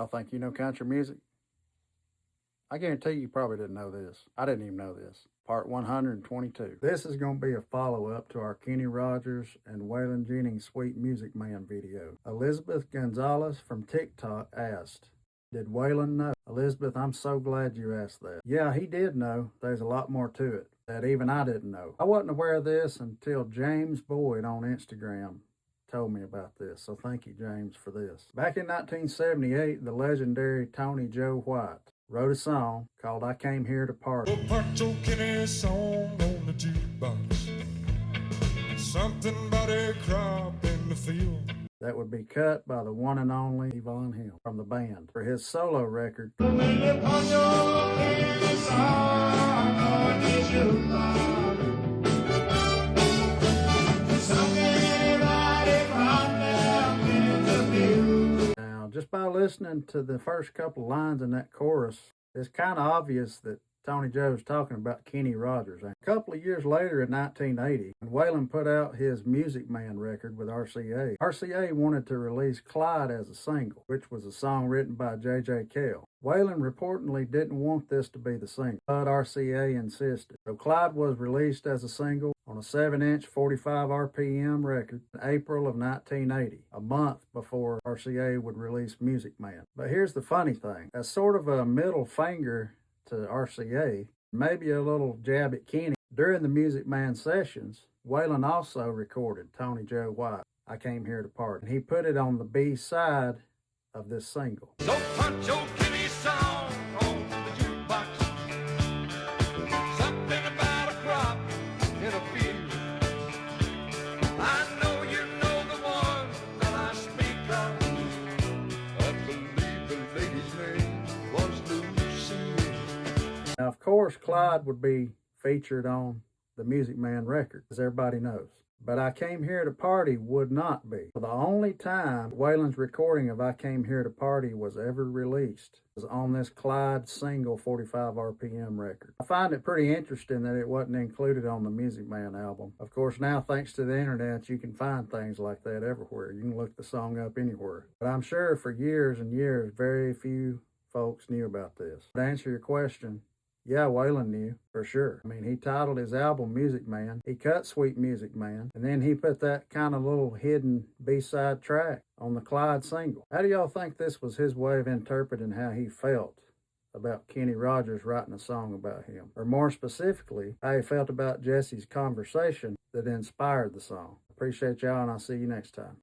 Y'all think you know country music? I guarantee you probably didn't know this. I didn't even know this. Part 122. This is going to be a follow-up to our Kenny Rogers and Waylon Jennings Sweet Music Man video. Elizabeth Gonzalez from TikTok asked, did Waylon know? Elizabeth, I'm so glad you asked that. Yeah, he did know. There's a lot more to it that even I didn't know. I wasn't aware of this until James Boyd on Instagram told me about this, so thank you, James, for this. Back in 1978, the legendary Tony Joe White wrote a song called I Came Here to Party. Pancho Kenny song on the jukebox. Something about a crop in the field. That would be cut by the one and only Yvonne Hill from the band for his solo record. Just by listening to the first couple lines in that chorus, it's kind of obvious that Tony Joe's talking about Kenny Rogers. A couple of years later in 1980, when Waylon put out his Music Man record with RCA, RCA wanted to release Clyde as a single, which was a song written by J.J. Cale. Waylon reportedly didn't want this to be the single, but RCA insisted. So Clyde was released as a single on a 7-inch 45 RPM record in April of 1980, a month before RCA would release Music Man. But here's the funny thing. As sort of a middle finger to RCA, maybe a little jab at Kenny, during the Music Man sessions, Waylon also recorded Tony Joe White, I Came Here to Party. And he put it on the B side of this single. So Pancho Kenny song on the jukebox. Something about a crop in a field. I know you know the one that I speak of. I believe the lady's name was Lucille. Now, of course, Clyde would be featured on the Music Man record, as everybody knows. But I Came Here to Party would not be. The only time Waylon's recording of I Came Here to Party was ever released was on this Clyde single 45 RPM record. I find it pretty interesting that it wasn't included on the Music Man album. Of course, now thanks to the internet, you can find things like that everywhere. You can look the song up anywhere. But I'm sure for years and years, very few folks knew about this. To answer your question, yeah, Waylon knew, for sure. I mean, he titled his album Music Man. He cut Sweet Music Man, and then he put that kind of little hidden B-side track on the Clyde single. How do y'all think this was his way of interpreting how he felt about Kenny Rogers writing a song about him? Or more specifically, how he felt about Jesse's conversation that inspired the song? Appreciate y'all, and I'll see you next time.